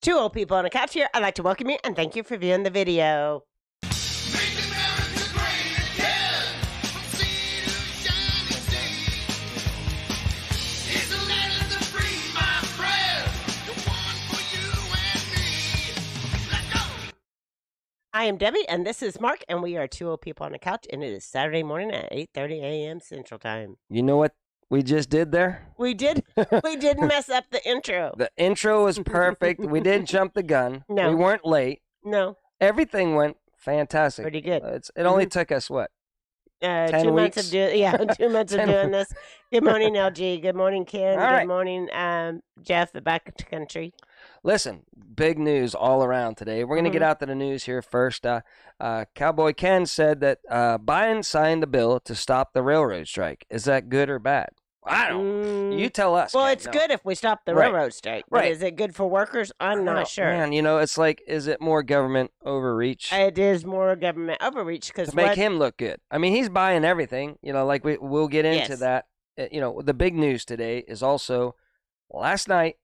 Two old people on a couch here. I'd like to welcome you and thank you for viewing the video. I am Debbie, and this is Mark, and we are two old people on a couch, and it is Saturday morning at 8:30 a.m. Central Time. You know what we just did there? We did. We didn't mess up the intro. The intro was perfect. We didn't jump the gun. No. We weren't late. No. Everything went fantastic. Pretty good. It only took us, what, 10 2 months weeks? of 2 months of doing this. Good morning, LG. Good morning, Ken. All Good right. morning, Jeff, the back to country. Listen, big news all around today. We're going to get out to the news here first. Cowboy Ken said that Biden signed a bill to stop the railroad strike. Is that good or bad? I don't. You tell us. Well, Ken. it's No. good if we stop the Right. railroad strike. But Right. is it good for workers? I'm not sure. Man, you know, it's like, is it more government overreach? It is more government overreach because To make him look good. I mean, he's buying everything. You know, like we'll get into Yes. that. You know, the big news today is also last night,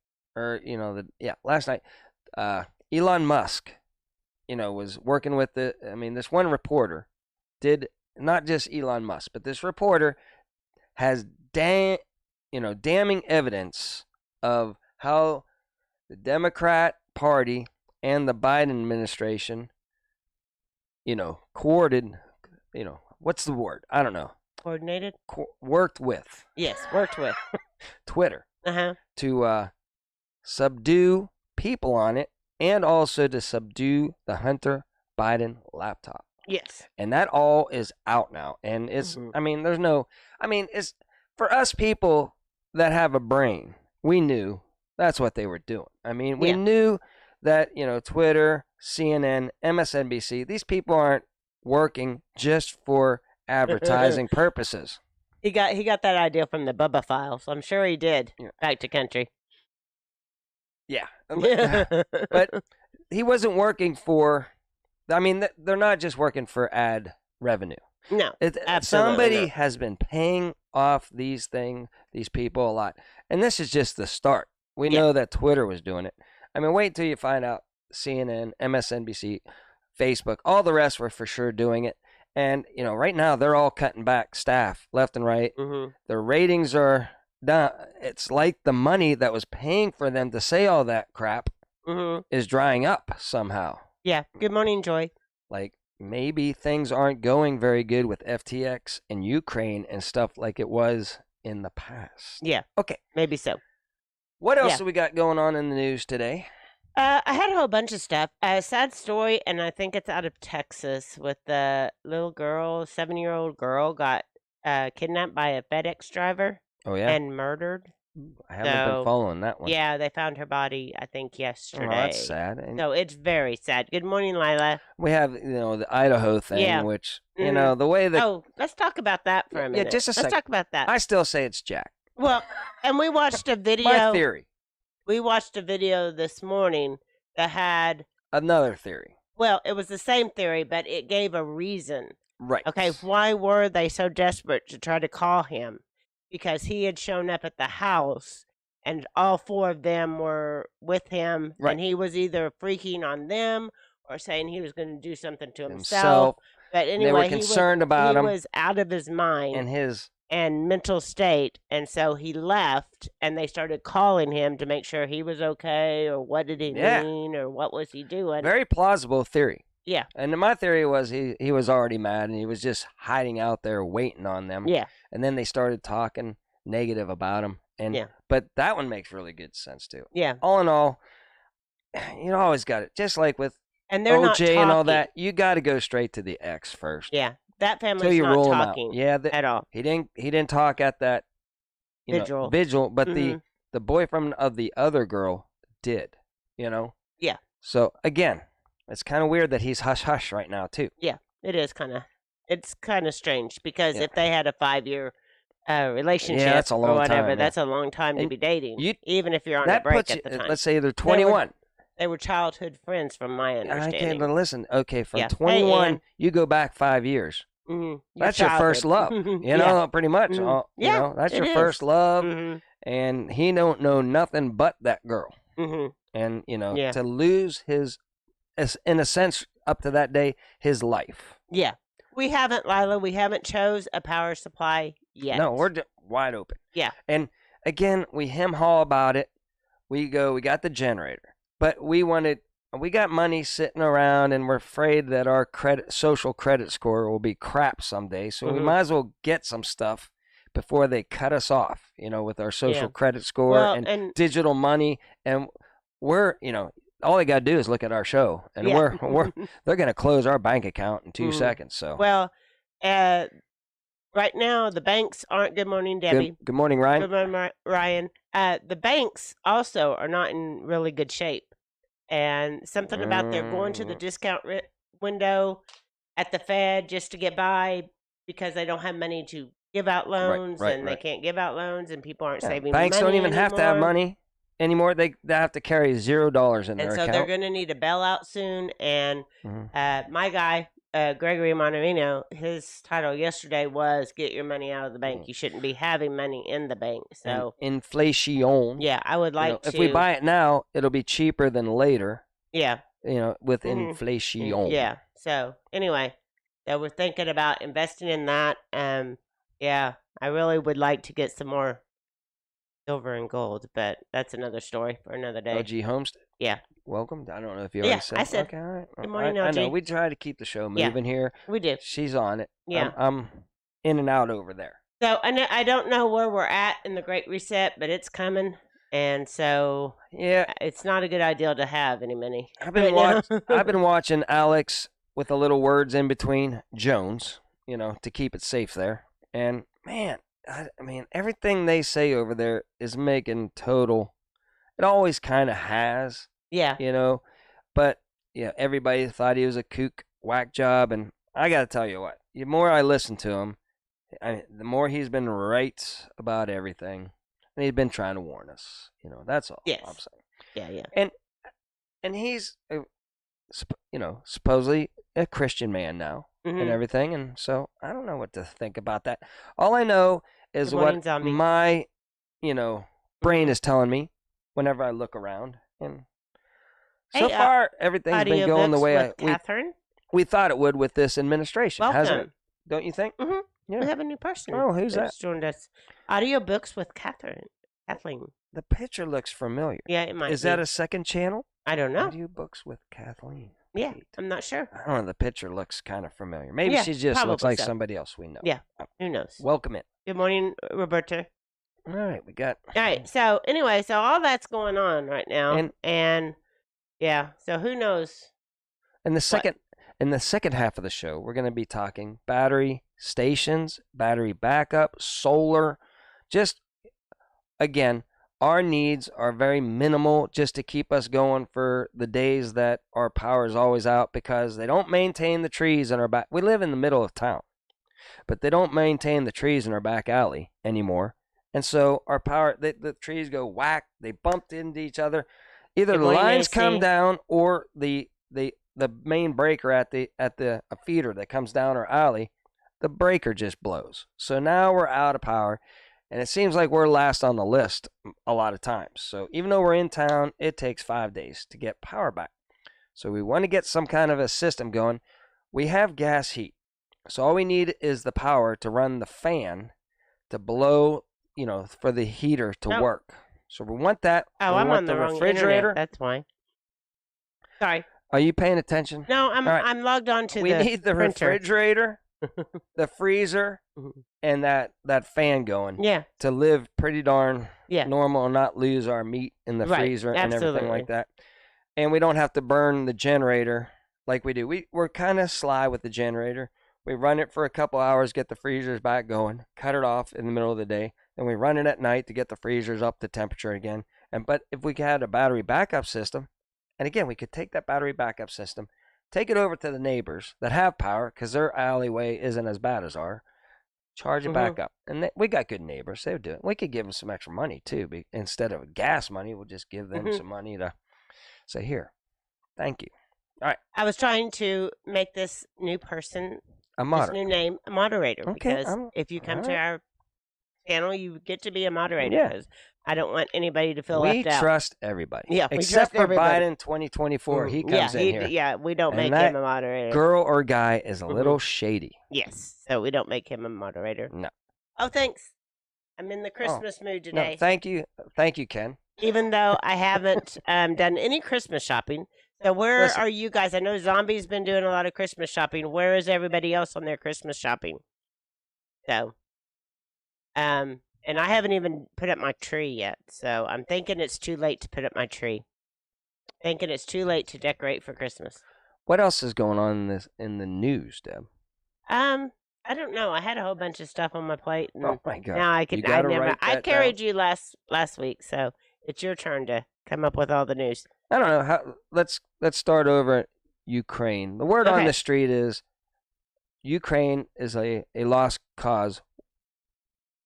last night, Elon Musk, was working with this one reporter did, not just Elon Musk, but this reporter has damning evidence of how the Democrat Party and the Biden administration, coordinated, what's the word? I don't know. Coordinated? Worked with. Yes, worked with. Twitter. Uh-huh. To subdue people on it and also to subdue the Hunter Biden laptop. Yes. And that all is out now. And it's, it's for us people that have a brain, we knew that's what they were doing. I mean, we knew that, Twitter, CNN, MSNBC, these people aren't working just for advertising purposes. He got that idea from the Bubba Files. I'm sure he did. Yeah. Back to country. Yeah. But he wasn't working for, they're not just working for ad revenue. No, absolutely somebody not. has been paying off these people a lot. And this is just the start. We know that Twitter was doing it. I mean, wait till you find out CNN, MSNBC, Facebook, all the rest were for sure doing it. And, right now they're all cutting back staff left and right. Mm-hmm. Their ratings are down. It's like the money that was paying for them to say all that crap is drying up somehow. Yeah. Good morning, Joy. Like, maybe things aren't going very good with FTX and Ukraine and stuff like it was in the past. Yeah. Okay. Maybe so. What else do we got going on in the news today? I had a whole bunch of stuff. A sad story, and I think it's out of Texas, with the little girl, 7-year-old girl, got kidnapped by a FedEx driver. Oh, yeah? And murdered. I haven't been following that one. Yeah, they found her body, I think, yesterday. Oh, that's sad. And so it's very sad. Good morning, Lila. we have, the Idaho thing, which, the way that... Oh, let's talk about that for a minute. Yeah, just a second. Let's talk about that. I still say it's Jack. Well, and we watched a video. My theory. We watched a video this morning that had... Another theory. Well, it was the same theory, but it gave a reason. Right. Okay, why were they so desperate to try to call him? Because he had shown up at the house, and all 4 of them were with him, and he was either freaking on them or saying he was going to do something to himself. But anyway, they were concerned about him. He was out of his mind and mental state, and so he left, and they started calling him to make sure he was okay, or what did he mean, or what was he doing. Very plausible theory. Yeah. And my theory was he was already mad, and he was just hiding out there waiting on them. Yeah. And then they started talking negative about him. But that one makes really good sense, too. Yeah. All in all, you always got it. Just like with and they're not OJ and all that, you got to go straight to the ex first. Yeah. That family's not talking at all. He didn't talk at that vigil, but the boyfriend of the other girl did, Yeah. So, again, it's kind of weird that he's hush-hush right now, too. Yeah, it is it's kind of strange, because if they had a 5-year relationship that's a long or whatever, time, that's a long time to be dating, even if you're on a that break puts at the time. Let's say they're 21. They were childhood friends, from my understanding. Listen, okay, from 21, you go back 5 years. That's your first love, pretty much. That's your first love, and he don't know nothing but that girl. and Yeah. to lose his, in a sense, up to that day, his life. Yeah. We haven't, Lila. We haven't chose a power supply yet. No, we're wide open. Yeah. And again, we hem-haw about it. We got the generator, but we got money sitting around, and we're afraid that our social credit score will be crap someday. So we might as well get some stuff before they cut us off, with our social credit score and digital money. And we're, all they got to do is look at our show, and they're going to close our bank account in 2 seconds. So well, right now the banks aren't. Good morning, Debbie. Good morning, Ryan. Good morning, Ryan. The banks also are not in really good shape, and something about they're going to the discount window at the Fed just to get by because they don't have money to give out loans, and they can't give out loans, and people aren't saving money. Banks don't even have to have money anymore. They have to carry $0 in their account. And so they're going to need a bailout soon. And my guy, Gregory Monterino, his title yesterday was "Get your money out of the bank. You shouldn't be having money in the bank." So inflation. Yeah, I would like to. If we buy it now, it'll be cheaper than later. Yeah. With inflation. Yeah. So anyway, so we're thinking about investing in that. Yeah, I really would like to get some more silver and gold, but that's another story for another day. LG Homestead. Yeah. Welcome. I don't know if you already said. I said. Okay, all right. Good morning, LG. I know. We try to keep the show moving here. We do. She's on it. Yeah. I'm in and out over there. So I don't know where we're at in the Great Reset, but it's coming. And so it's not a good idea to have any money. I've been watching Alex with a little words in between Jones, to keep it safe there. And man, I mean, everything they say over there is making total. It always kind of has. Yeah. But everybody thought he was a kook whack job, and I got to tell you what, the more I listen to him, the more he's been right about everything, and he's been trying to warn us. That's all I'm saying. Yeah. And he's, supposedly a Christian man now. And everything, and so I don't know what to think about that. All I know is what my, brain is telling me whenever I look around, and so far everything's been going the way we thought it would with this administration. Welcome. Hasn't it? Don't you think? Mm-hmm. Yeah. We have a new person. Oh, who's that? Joined us. Audiobooks with Kathleen. The picture looks familiar. Yeah, it might. Is that a second channel? I don't know. Audiobooks with Kathleen. Yeah, I'm not sure. I don't know. The picture looks kind of familiar. Maybe she just looks like somebody else we know. Yeah, who knows? Welcome in. Good morning, Roberta. All right, we got. All right, so anyway, so all that's going on right now, and so who knows? In the second half of the show, we're going to be talking battery stations, battery backup, solar. Just again, our needs are very minimal just to keep us going for the days that our power is always out, because they don't maintain the trees in our back. We live in the middle of town, but they don't maintain the trees in our back alley anymore. And so our power, the trees go whack, they bumped into each other. Either the lines come down, or the main breaker at the feeder that comes down our alley, the breaker just blows. So now we're out of power. And it seems like we're last on the list a lot of times. So even though we're in town, it takes 5 days to get power back. So we want to get some kind of a system going. We have gas heat. So all we need is the power to run the fan to blow, for the heater to work. So we want that. Oh, I'm on the wrong refrigerator. That's why. Sorry. Are you paying attention? No, I'm logged on to we need the printer. Refrigerator, the freezer, and that fan going. Yeah. To live pretty darn normal and not lose our meat in the freezer and everything like that. And we don't have to burn the generator like we do. We're kind of sly with the generator. We run it for a couple hours, get the freezers back going, cut it off in the middle of the day. Then we run it at night to get the freezers up to temperature again. But if we had a battery backup system, and again, we could take that battery backup system, take it over to the neighbors that have power, because their alleyway isn't as bad as ours. Charge it back up. And we got good neighbors. They would do it. We could give them some extra money, too. Instead of gas money, we'll just give them some money to say, here, thank you. All right. I was trying to make this new person, this new name, a moderator. Okay, because if you come to our channel, you get to be a moderator. Yeah. Because I don't want anybody to feel We left out. trust everybody. Yeah, we Except trust for everybody. Biden 2024. He comes in here. Yeah, we don't And make that him a moderator. girl or guy is a little shady. Yes, so we don't make him a moderator. No. Oh, thanks. I'm in the Christmas mood today. No, thank you. Thank you, Ken. Even though I haven't done any Christmas shopping. So where are you guys? I know Zombie's been doing a lot of Christmas shopping. Where is everybody else on their Christmas shopping? So, and I haven't even put up my tree yet. So I'm thinking it's too late to put up my tree. Thinking it's too late to decorate for Christmas. What else is going on in the news, Deb? I don't know. I had a whole bunch of stuff on my plate. And oh my God! now I could. I carried you last week, so it's your turn to come up with all the news. I don't know how. Let's start over at Ukraine. The word on the street is Ukraine is a lost cause.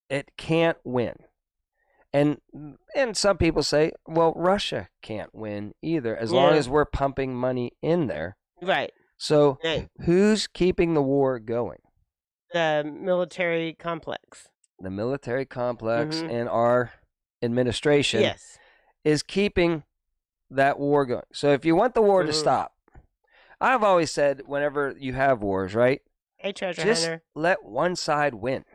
It can't win, and some people say, well, Russia can't win either, as long as we're pumping money in there. Right. So who's keeping the war going? The military complex. The military complex and our administration is keeping that war going. So if you want the war to stop, I've always said whenever you have wars, right? Hey, Treasure just Hunter. let one side win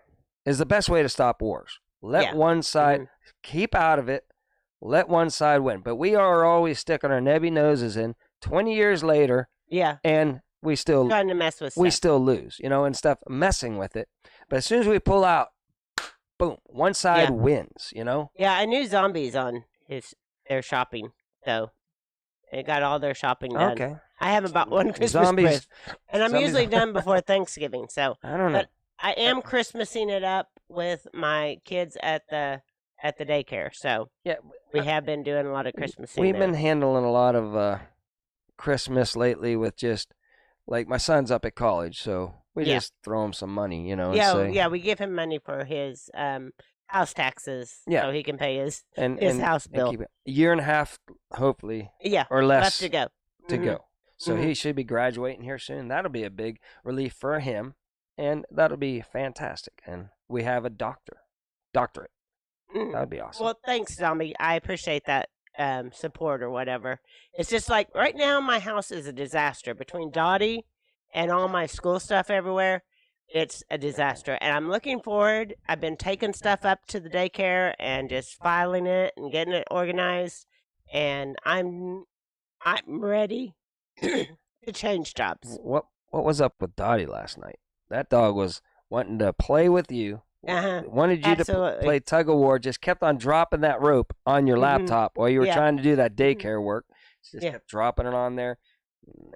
is the best way to stop wars. Let one side keep out of it. Let one side win. But we are always sticking our nebby noses in 20 years later. Yeah. And we still trying to mess with stuff. We still lose, and stuff, messing with it. But as soon as we pull out, boom, one side wins, Yeah, I knew Zombies on their shopping, so they got all their shopping done. Okay. I haven't bought one Christmas present, and I'm usually done before Thanksgiving, so I don't know. But I am Christmasing it up with my kids at the daycare, so we have been doing a lot of Christmasing. We've been handling a lot of Christmas lately with just. Like, my son's up at college, so we just throw him some money, and say, we give him money for his house taxes so he can pay his house bill. Keep it a year and a half, hopefully, or less left to go. So he should be graduating here soon. That'll be a big relief for him, and that'll be fantastic. And we have a doctorate. That would be awesome. Well, thanks, Zombie. I appreciate that. Support or whatever. It's just like right now my house is a disaster between Dottie and all my school stuff everywhere. It's a disaster, and I'm looking forward. I've been taking stuff up to the daycare and just filing it and getting it organized, and I'm ready to change jobs. What was up with Dottie last night? That dog was wanting to play with you. Wanted you to play tug of war, just kept on dropping that rope on your laptop while you were trying to do that daycare work. She just kept dropping it on there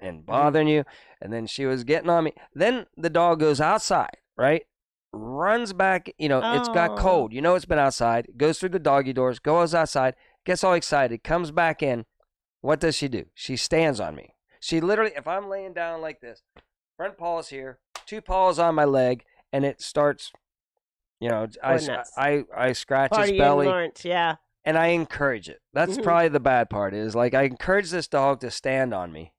and bothering you. And then she was getting on me. Then the dog goes outside, right? Runs back, it's got cold. It's been outside. Goes through the doggy doors, goes outside, gets all excited, comes back in. What does she do? She stands on me. She literally, if I'm laying down like this, front paw's here, two paws on my leg, and it starts... I scratch his belly, Lawrence, and I encourage it. That's probably the bad part is, like, I encourage this dog to stand on me.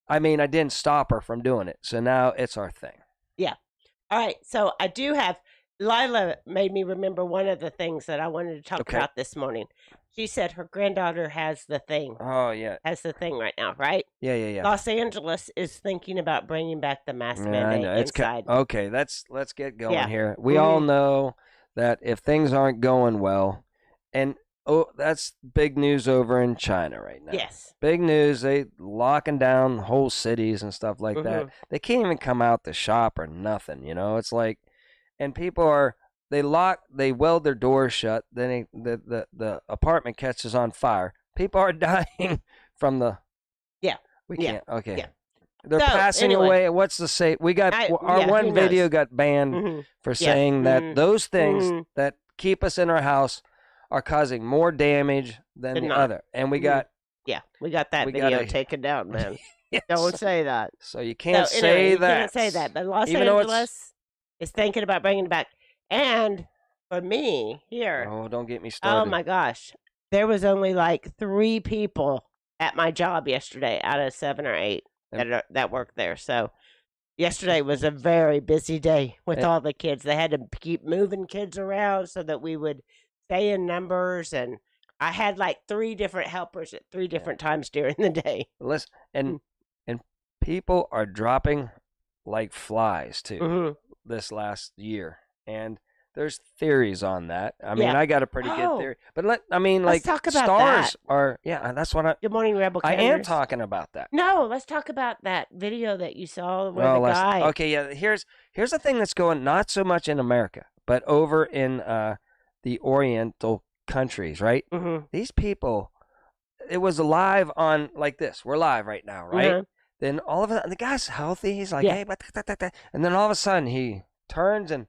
I mean, I didn't stop her from doing it, so now it's our thing. Yeah. All right, so I do have, Lila made me remember one of the things that I wanted to talk about this morning. She said her granddaughter has the thing. Oh, yeah. Has the thing right now, right? Yeah. Los Angeles is thinking about bringing back the mask mandate inside. Okay, let's get going here. We all know that if things aren't going well, and that's big news over in China right now. Yes. Big news. They locking down whole cities and stuff like that. They can't even come out to shop or nothing, It's like, and people are... They weld their doors shut. Then the apartment catches on fire. People are dying from the. Yeah. We can't. Okay. Yeah. They're passing away. What's the say? We got our one video got banned for saying that those things that keep us in our house are causing more damage than the other. And we got. Yeah, we got that video taken down, man. Yes. Don't say that. So you can't say that. You can't say that. But Los Angeles is thinking about bringing it back. And for me, here. Oh, don't get me started. Oh, my gosh. There was only like 3 people at my job yesterday out of 7 or 8 that work there. So yesterday was a very busy day with all the kids. They had to keep moving kids around so that we would saying numbers, and I had like 3 different helpers at 3 different times during the day. Listen, and people are dropping like flies too this last year, and there's theories on that. I mean, I got a pretty good theory, but let's talk about stars that. are. Yeah, that's what I. Good morning, Rebel. I am talking about that. No, let's talk about that video that you saw where the guy. Okay, yeah. Here's the thing that's going not so much in America, but over in the Oriental countries, right? These people, it was live on like this. We're live right now, right? Then all of a sudden, the guy's healthy. He's like, hey, and then all of a sudden he turns and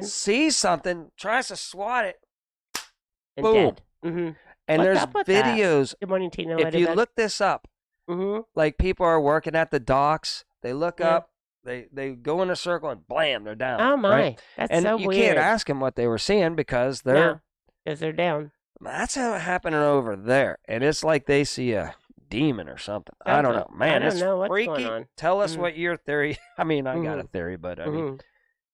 sees something, tries to swat it, and boom. Dead. And there's videos. Good morning, Tina. If you look this up, like people are working at the docks, they look up, they go in a circle and blam, they're down. Oh my, right? that's so weird. And you can't ask them what they were seeing because they're down. That's how it's happening over there, and it's like they see a demon or something. I don't know, man. It's freaky. What's going on. Tell us what your theory. I mean, I got a theory, but I mean,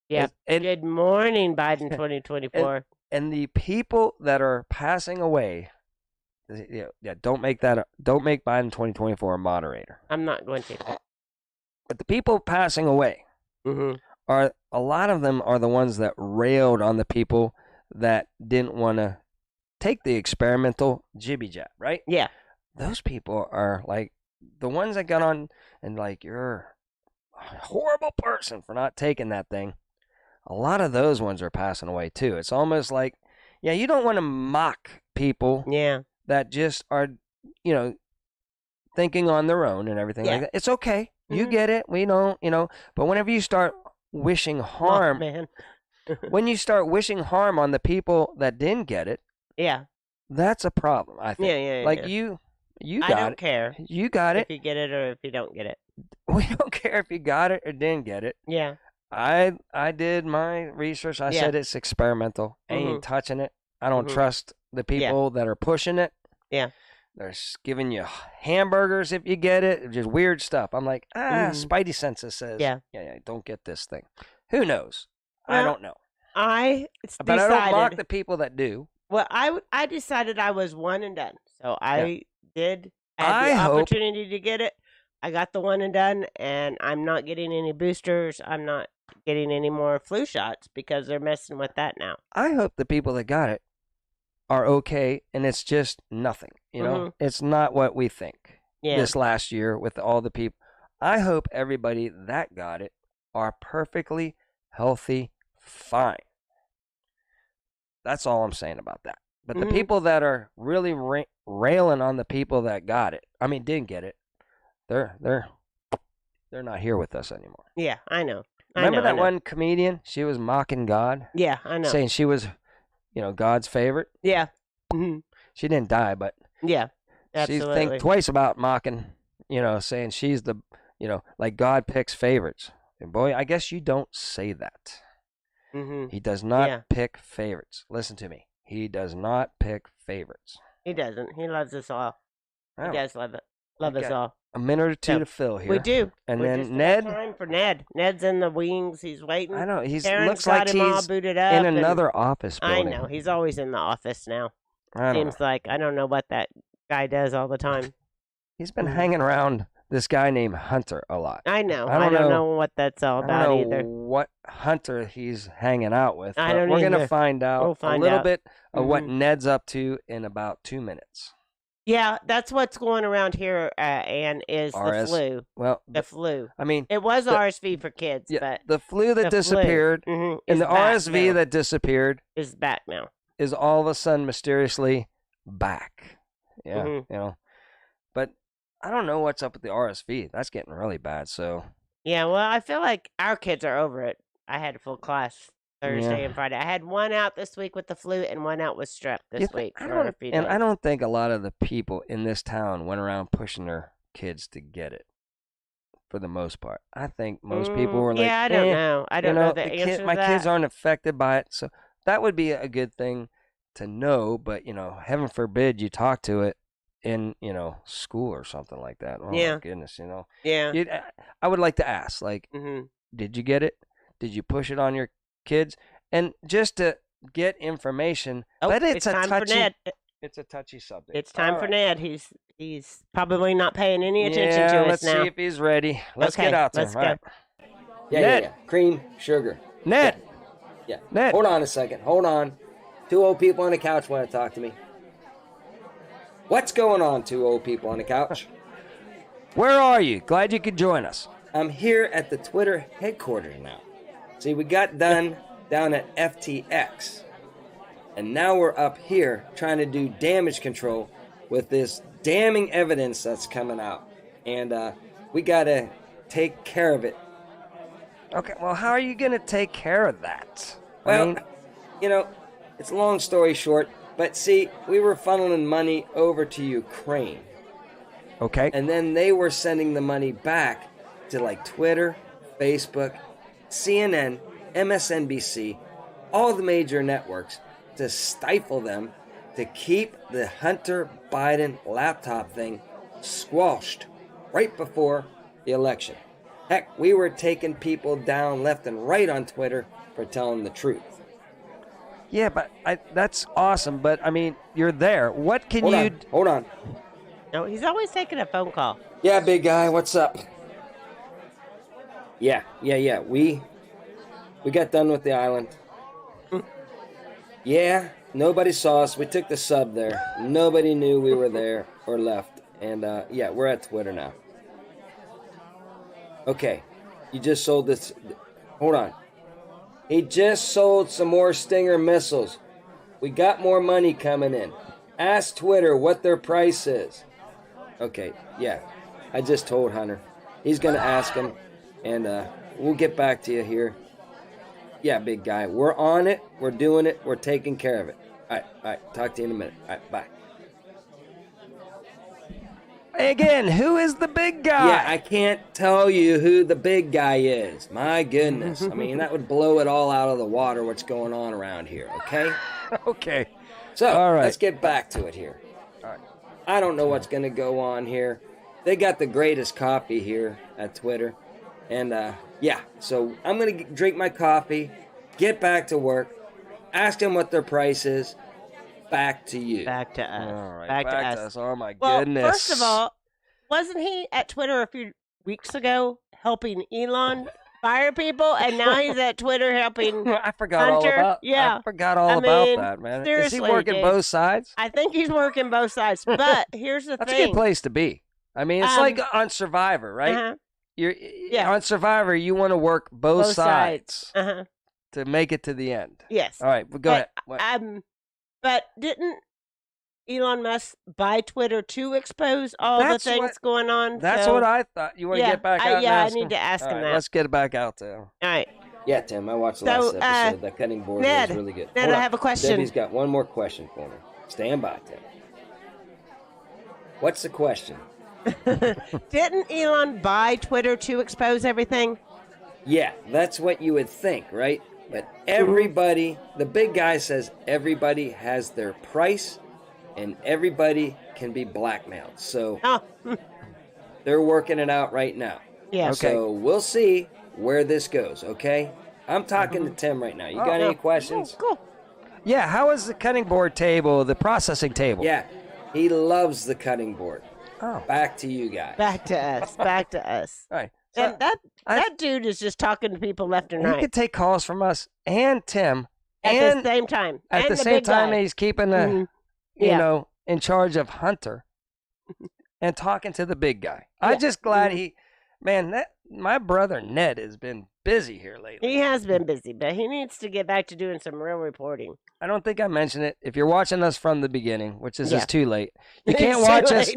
yeah. Good morning, Biden 2024. And the people that are passing away, don't make Biden 2024 a moderator. I'm not going to. But the people passing away are a lot of them are the ones that railed on the people that didn't want to take the experimental jibby jab, right? Yeah. Those people are like the ones that got on and like, you're a horrible person for not taking that thing. A lot of those ones are passing away too. It's almost like, you don't want to mock people that just are, thinking on their own and everything like that. It's okay. You get it. We don't, but whenever you start wishing harm, when you start wishing harm on the people that didn't get it, that's a problem, I think. Like you got it. I don't care. You got it. If you get it or if you don't get it. We don't care if you got it or didn't get it. Yeah. I did my research. I said it's experimental. I ain't touching it. I don't trust the people that are pushing it. Yeah. They're giving you hamburgers if you get it. Just weird stuff. I'm like, Spidey senses says, don't get this thing. Who knows? Well, I don't know. But I don't mock the people that do. Well, I decided I was one and done. So I did have the opportunity to get it. I got the one and done, and I'm not getting any boosters. I'm not getting any more flu shots because they're messing with that now. I hope the people that got it are okay, and it's just nothing. It's not what we think this last year with all the people. I hope everybody that got it are perfectly healthy, fine. That's all I'm saying about that. But the people that are really railing on the people that got it, didn't get it, they're not here with us anymore. Yeah, I know. Remember that one comedian? She was mocking God. Yeah, I know. Saying she was, God's favorite. Yeah. She didn't die, but absolutely. She think twice about mocking. Saying she's the, like God picks favorites. And boy, I guess you don't say that. He does not pick favorites. Listen to me. He does not pick favorites. He doesn't. He loves us all. He does love it. Love us all. A minute or two to fill here. We do. And We're then Ned. Time for Ned. Ned's in the wings. He's waiting. I know. Karen's looks like him all he's booted up in another office building. I know. He's always in the office now. Seems like I don't know what that guy does all the time. He's been hanging around this guy named Hunter a lot. I know. I don't know what that's all about either. What Hunter he's hanging out with. I don't We're either. going to find out a little bit of what Ned's up to in about 2 minutes. Yeah, that's what's going around here, Ann, is the flu. Well, the flu. It was RSV for kids, but the flu that disappeared and the RSV that disappeared is back now. Is all of a sudden mysteriously back. Yeah, But I don't know what's up with the RSV. That's getting really bad. So. Yeah, well, I feel like our kids are over it. I had a full class Thursday and Friday. I had one out this week with the flu and one out with strep this week. I don't think a lot of the people in this town went around pushing their kids to get it. For the most part, I think most people were like, I don't know. I don't know the answer to my that. kids aren't affected by it, so that would be a good thing to know. But heaven forbid you talk to it in school or something like that. Oh my goodness, Yeah. I would like to ask, like, did you get it? Did you push it on your kids? And just to get information, Oh, but it's a time for touchy. Ned. It's a touchy subject. It's time for Ned. He's probably not paying any attention to us let's now. see if he's ready. Let's get out there. Let's go. Right. Yeah. Cream, sugar. Ned. Yeah. Ned. Hold on a second. Hold on. Two old people on the couch want to talk to me. What's going on, two old people on the couch? Where are you? Glad you could join us. I'm here at the Twitter headquarters now. See, we got done down at FTX. And now we're up here trying to do damage control with this damning evidence that's coming out. And we got to take care of it. Okay, well, how are you going to take care of that? Well, it's a long story short. But see, we were funneling money over to Ukraine. Okay. And then they were sending the money back to like Twitter, Facebook, CNN, MSNBC, all the major networks to stifle them, to keep the Hunter Biden laptop thing squashed right before the election. Heck, we were taking people down left and right on Twitter for telling the truth. Yeah, but that's awesome. But, I mean, you're there. What can you... Hold on. No, he's always taking a phone call. Yeah, big guy, what's up? Yeah. We got done with the island. Yeah, nobody saw us. We took the sub there. Nobody knew we were there or left. And, yeah, we're at Twitter now. Okay, you just sold this... Hold on. He just sold some more Stinger missiles. We got more money coming in. Ask Twitter what their price is. Okay, yeah. I just told Hunter. He's going to ask him, and we'll get back to you here. Yeah, big guy. We're on it. We're doing it. We're taking care of it. All right. Talk to you in a minute. All right, bye. Again, who is the big guy? Yeah, I can't tell you who the big guy is. My goodness. I mean, that would blow it all out of the water what's going on around here, okay? Okay. So, all right. Let's get back to it here. All right. I don't know what's going to go on here. They got the greatest coffee here at Twitter. And, yeah, so I'm going to drink my coffee, get back to work, ask them what their price is. Back to you. Back to us. All right, back to us. Oh, my Well, goodness. first of all, wasn't he at Twitter a few weeks ago helping Elon fire people? And now he's at Twitter helping I forgot Hunter? all about Yeah. I forgot all about that, man. Is he seriously, working dude. both sides? I think he's working both sides. But here's the That's thing. a good place to be. I mean, it's like on Survivor, right? Uh-huh. Yeah. On Survivor, you want to work both sides Uh-huh. to make it to the end. Yes. All right, well, go ahead. But didn't Elon Musk buy Twitter to expose all the things going on? That's what I thought. You want to get back out and ask I need to ask him that. Let's get it back out there. All right. Yeah, Tim, I watched the last episode. That cutting board was really good. Ned, I have a question. Debbie's got one more question for me. Stand by, Tim. What's the question? Didn't Elon buy Twitter to expose everything? Yeah, that's what you would think, right? But everybody, the big guy says everybody has their price and everybody can be blackmailed. So they're working it out right now. Yeah. Okay. So we'll see where this goes, okay? I'm talking to Tim right now. You got any questions? Cool. Yeah, how is the cutting board table, the processing table? Yeah, he loves the cutting board. Oh. Back to you guys. Back to us. Back to us. All right. And that dude is just talking to people left and He right. could take calls from us and Tim. At the same time. At the same time, he's keeping in charge of Hunter and talking to the big guy. I'm just glad my brother Ned has been busy here lately. He has been busy, but he needs to get back to doing some real reporting. I don't think I mentioned it. If you're watching us from the beginning, which is just too late, you It's can't too watch us.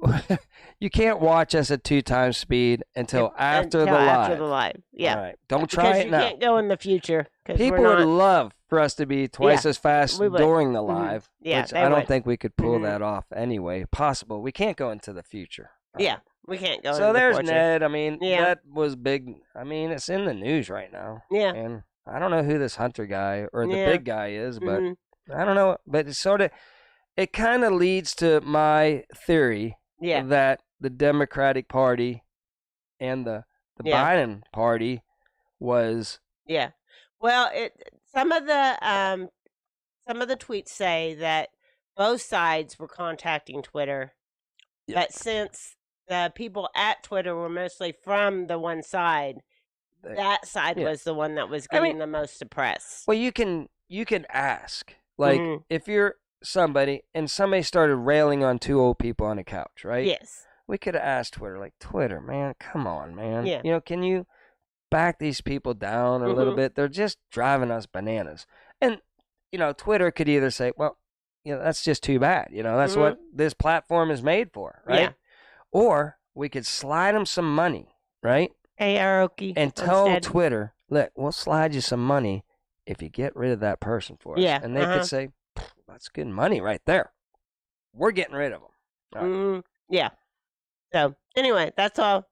late. You can't watch us at 2 times speed until after the live. After the live, yeah. All right. Don't try it now. Because you can't go in the future. People would love for us to be twice as fast during the live. Yeah, which I don't think we could pull that off anyway. Possible. We can't go into the future. Yeah, we can't go So into there's the future. Ned. I mean, that was big. I mean, it's in the news right now. Yeah. And I don't know who this Hunter guy or the big guy is, but I don't know. But it's it kind of leads to my theory that the Democratic Party and the Biden Party was... Yeah. Well, some of the tweets say that both sides were contacting Twitter, but since the people at Twitter were mostly from the one side, that side was the one that was getting the most suppressed. Well, you can ask, like, if you're somebody and somebody started railing on two old people on a couch, right? Yes. We could have asked Twitter, like, Twitter, man, come on, man. Yeah. You know, can you back these people down a little bit? They're just driving us bananas. And, you know, Twitter could either say, well, you know, that's just too bad. You know, that's what this platform is made for, right? Yeah. Or we could slide them some money, right? And tell Twitter, look, we'll slide you some money if you get rid of that person for us. Yeah. And they could say, that's good money right there. We're getting rid of them. Yeah. So, anyway, that's all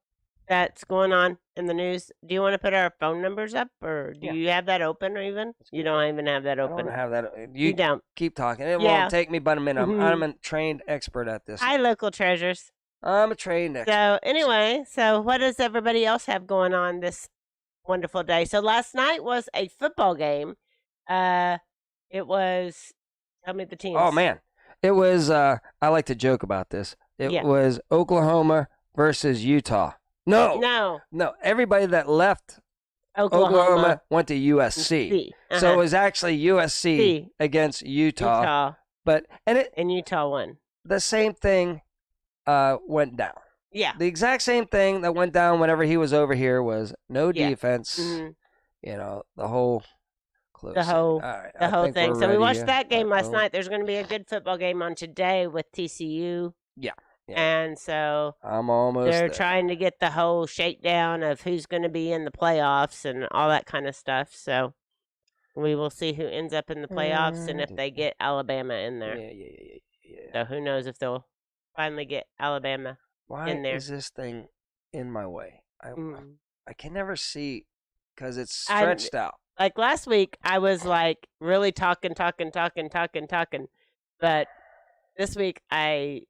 that's going on in the news. Do you want to put our phone numbers up, or do you have that open even? You don't even have that open. I don't have that. You don't. Keep talking. It won't take me but a minute. I'm a trained expert at this. Hi, local treasures. I'm a trained expert. So, anyway, what does everybody else have going on this wonderful day? So, last night was a football game. It was, tell me the teams. Oh, man. It was, I like to joke about this. It was Oklahoma versus Utah. No. Everybody that left Oklahoma went to USC. So it was actually USC against Utah. And Utah won. The same thing went down. Yeah. The exact same thing that went down whenever he was over here was no defense. You know, the whole close. The whole thing. So we watched that game last night. There's going to be a good football game on today with TCU. Yeah. And so I'm almost they're there. trying to get the whole shakedown of who's going to be in the playoffs and all that kind of stuff. So we will see who ends up in the playoffs and if they get Alabama in there. Yeah. So who knows if they'll finally get Alabama in there. Why is this thing in my way? I can never see because it's stretched out. Like last week, I was like really talking. But this week, I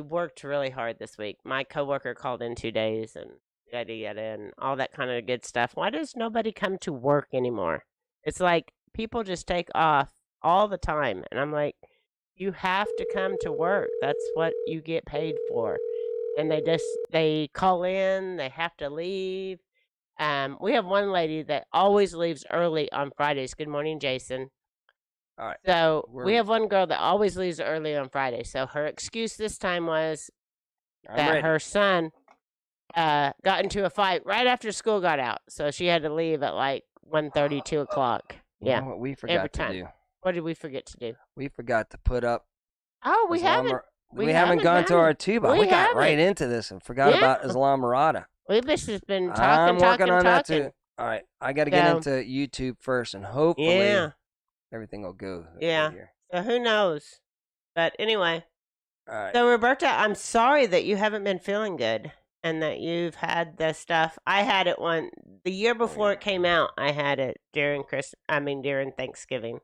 worked really hard this week. My coworker called in 2 days and yada yada and all that kind of good stuff. Why does nobody come to work anymore? It's like people just take off all the time, and I'm like, you have to come to work. That's what you get paid for. And they call in. They have to leave. We have one lady that always leaves early on Fridays. Good morning, Jason. All right. So we have one girl that always leaves early on Friday. So her excuse this time was that her son got into a fight right after school got out. So she had to leave at like 1:30, 2 o'clock. Yeah. You know what we forgot to do? What did we forget to do? We forgot to put up. Oh, we haven't. We haven't gone to our tuba. We got right into this and forgot about Islamorada. We've just been talking. I'm working on that too. All right, I got to get into YouTube first, and hopefully everything will go. Here. So who knows? But anyway. All right. So Roberta, I'm sorry that you haven't been feeling good and that you've had the stuff. I had it the year before it came out. I had it during Thanksgiving.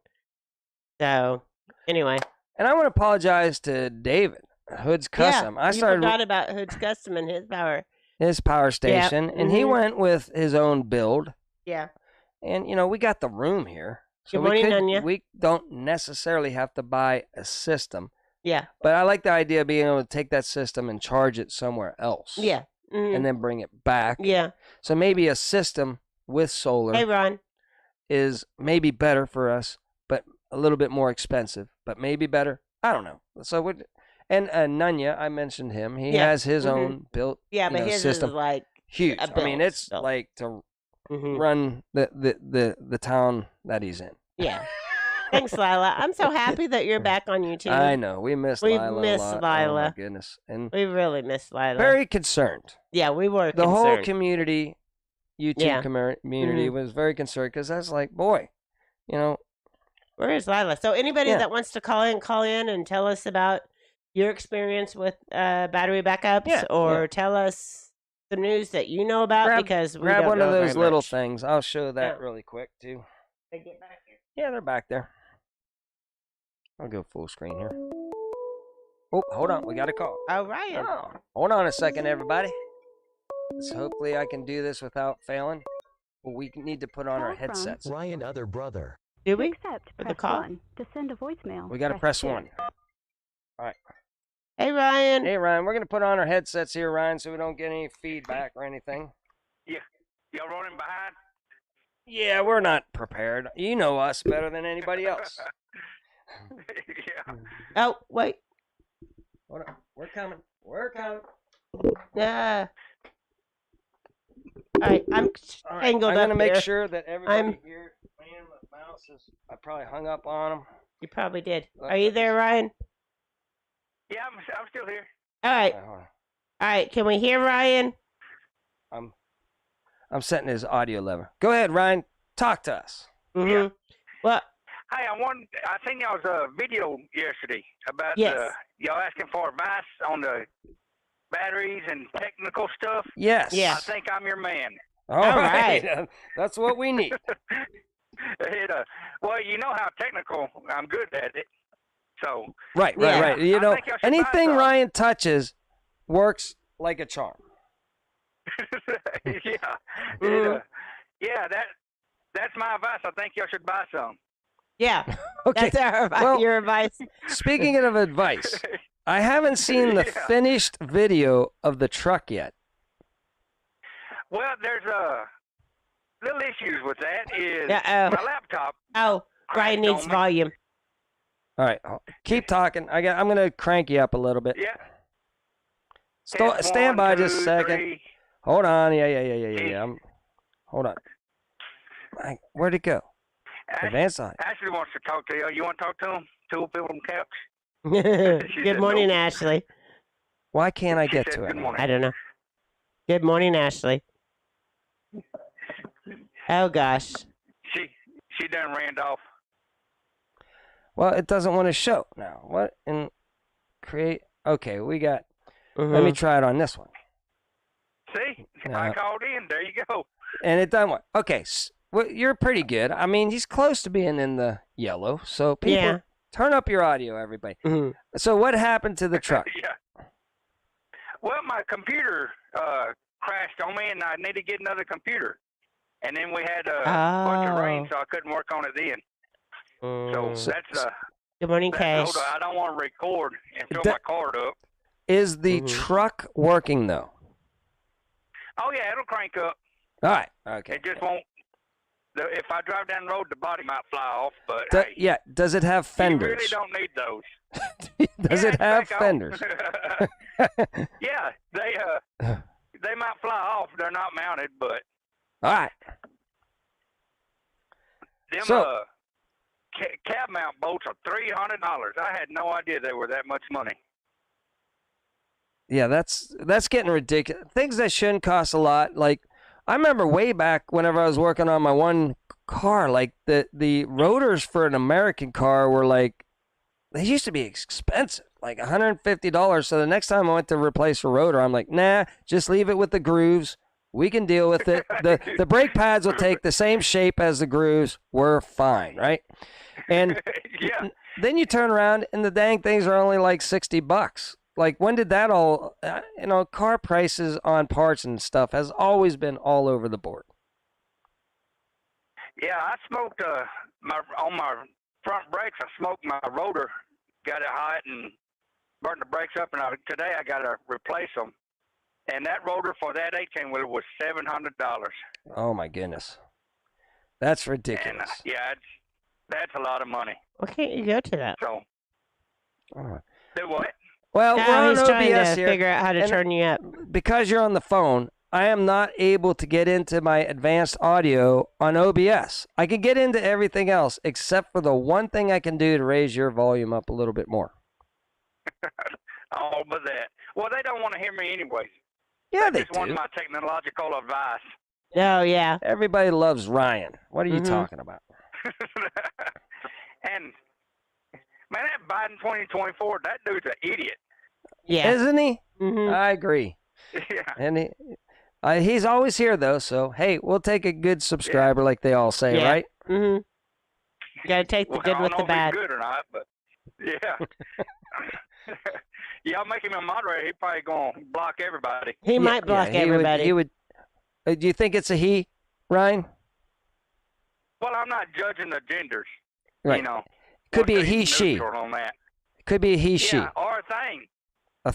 So anyway. And I want to apologize to David, Hood's Custom. I forgot about Hood's Custom and his power station, and he went with his own build. Yeah. And, you know, we got the room here. So we don't necessarily have to buy a system. Yeah. But I like the idea of being able to take that system and charge it somewhere else. Yeah. And then bring it back. Yeah. So maybe a system with solar is maybe better for us, but a little bit more expensive, but maybe better. I don't know. So and Nunya, I mentioned him. He has his own built but his system. Is like huge. I mean, it's like to run the town that he's in. Yeah. Thanks, Lila. I'm so happy that you're back on YouTube. I know. We missed Lila a lot. Lila. Oh, my goodness. And we really missed Lila. Very concerned. Yeah, we were The whole community, YouTube community, was very concerned because I was like, boy, you know. Where is Lila? So anybody that wants to call in and tell us about your experience with battery backups or tell us some news that you know about because we grab don't one know of those very little much. things. I'll show that really quick too. They get back here. Yeah, they're back there. I'll go full screen here. Oh, hold on. We got a call. Oh, Ryan. Oh, hold on a second, everybody. So hopefully I can do this without failing. Well, we need to put on our headsets. Ryan, other brother. Do we? Accept, For the press call? 1. To send a voicemail, We got to press 2. 1. All right. Hey, Ryan. Hey, Ryan. We're going to put on our headsets here, Ryan, so we don't get any feedback or anything. Yeah. Y'all running behind? Yeah, we're not prepared. You know us better than anybody else. Yeah. Oh, wait. Hold on. We're coming. We're coming. Yeah. All right, I'm All right, tangled I'm up going to make here. sure that everybody here, man, the mouse is, I probably hung up on them. You probably did. Are you there, Ryan? Yeah, I'm still here. All right. Hold on. All right, can we hear Ryan? I'm setting his audio level. Go ahead, Ryan. Talk to us. Mm-hmm. Yeah. Well, Hey, I seen y'all's video yesterday about Yes. y'all asking for advice on the batteries and technical stuff. Yes. Yeah. I think I'm your man. All right. That's what we need. Well, you know how technical I'm good at it. So Right. Yeah. Right. You I know, think y'all should buy anything some. Ryan touches works like a charm. yeah, Mhm. yeah. That's my advice. I think y'all should buy some. yeah. Okay. That's Well- your advice. Speaking of advice, I haven't seen the Yeah. finished video of the truck yet. Well, there's little issues with that. Is Uh-oh. my laptop? Oh, Ryan crashed needs on me. volume. All right. Keep talking. I'm going to crank you up a little bit. Yeah. Stand by One, just a two, second. three. Hold on. Yeah. Hold on. Where'd it go? Advance on. Ashley wants to talk to you. You want to talk to him? Two people on the couch. Good said morning, no. Ashley. Why can't I She get said to it? good morning. I don't know. Good morning, Ashley. Oh, gosh. She done ran off. Well, it doesn't want to show now. What? And create. Okay, we got. Let me try it on this one. See, Yeah. I called in. There you go. And it doesn't work. Okay, well, you're pretty good. I mean, he's close to being in the yellow. So people, Yeah. turn up your audio, everybody. Mhm. So what happened to the truck? Yeah. Well, my computer crashed on me, and I need to get another computer. And then we had a bunch of rain, so I couldn't work on it then. So that's Good morning, Cash. hold on, I don't want to record and fill That- my card up. Is the truck working though? Oh yeah, it'll crank up. All right. Okay. It just won't. If I drive down the road, the body might fly off. But hey, Yeah. Does it have you fenders? really don't need those. Does Yeah, it it's have back on. fenders? Yeah, they might fly off. They're not mounted, but All right. them So- cab mount bolts are $300. I had no idea they were that much money. Yeah, that's getting ridiculous. Things that shouldn't cost a lot. Like I remember way back whenever I was working on my one car, like the rotors for an American car were like they used to be expensive, like $150. So the next time I went to replace a rotor, I'm like, nah, just leave it with the grooves. We can deal with it. The brake pads will take the same shape as the grooves. We're fine, right? And Yeah. then you turn around and the dang things are only like $60. Like when did that all? Car prices on parts and stuff has always been all over the board. Yeah, I smoked on my front brakes. I smoked my rotor, got it hot, and burned the brakes up. And today I got to replace them. And that rotor for that 18 wheeler was $700. Oh my goodness, that's And ridiculous. yeah, that's a lot of money. Why can't you go to that? So Oh. do what? Well, Now we're on he's trying OBS to here. figure out how to and turn you up. Because you're on the phone, I am not able to get into my advanced audio on OBS. I can get into everything else except for the one thing I can do to raise your volume up a little bit more. All but that. Well, they don't want to hear me anyway. Yeah, they just want do. my technological advice. Oh, yeah. Everybody loves Ryan. What are you talking about? And man, that Biden 2024, that dude's an idiot. Yeah. Isn't he? Mhm. I agree. Yeah. And he's always here, though. So, hey, we'll take a good subscriber like they all say, Yeah. right? Mm-hmm. You got to take the Well, good I with don't the know if bad. he's good or not, but yeah. Yeah, I'll make him a moderator. He's probably going to block everybody. He might block he everybody. Would, do you think it's a he, Ryan? Well, I'm not judging the genders. Right. You know, Could be a We'll stay he/she. neutral on that. Could be a he/she. Yeah, or a thing. A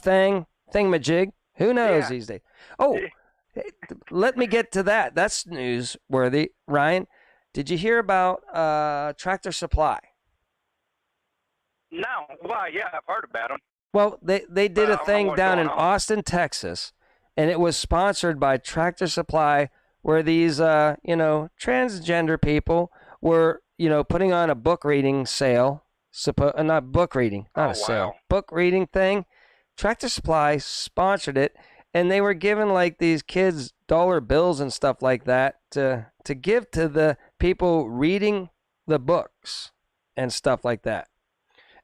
thingamajig. Who knows Yeah. these days? Oh, hey, let me get to that. That's newsworthy. Ryan, did you hear about Tractor Supply? No, well, yeah, I've heard about them. Well, they did I a don't know thing what's down going in on. Austin, Texas, and it was sponsored by Tractor Supply, where these transgender people were putting on a book reading sale. Not book reading, not Oh, a sale. wow. Book reading thing. Tractor Supply sponsored it, and they were giving like these kids dollar bills and stuff like that to give to the people reading the books and stuff like that.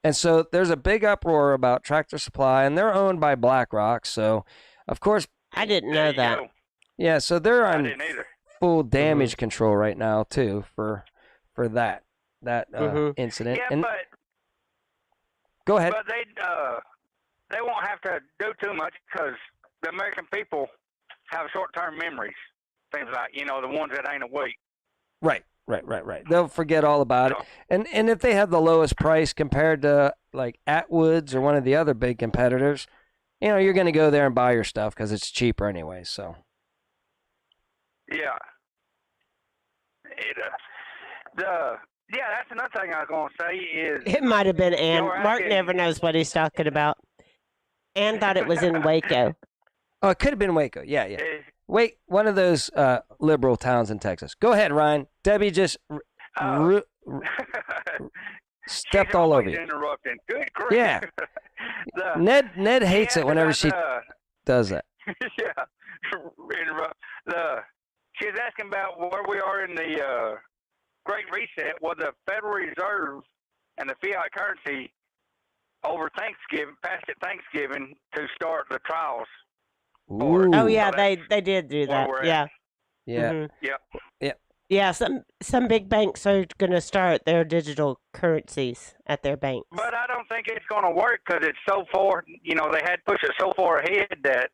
And so there's a big uproar about Tractor Supply, and they're owned by BlackRock. So, of course, I didn't There know you that. go. yeah. So they're I on didn't either. full damage control right now too for that incident. Yeah, And but go ahead. they won't have to do too much because the American people have short-term memories. Things like the ones that ain't awake. Right. They'll forget all about it. And if they have the lowest price compared to like Atwood's or one of the other big competitors, you're going to go there and buy your stuff because it's cheaper anyway. So. Yeah. That's another thing I was going to say is It might have been Ann. You're Mark asking- never knows what he's talking about. Ann thought it was in Waco. Oh, it could have been Waco. Yeah. is- Wait, one of those liberal towns in Texas. Go ahead, Ryan. Debbie just stepped she's all over always you. interrupting. Good grief. Yeah. Ned hates it whenever she does that. yeah. Interrupt. She was asking about where we are in the Great Reset. Well, the Federal Reserve and the fiat currency over Thanksgiving, past it Thanksgiving, to start the trials. Ooh. Oh yeah, So they did do where that. we're at. Yeah. Yeah. Mhm. Yep. Yeah, some big banks are going to start their digital currencies at their banks. But I don't think it's going to work because it's so far, they had pushed it so far ahead that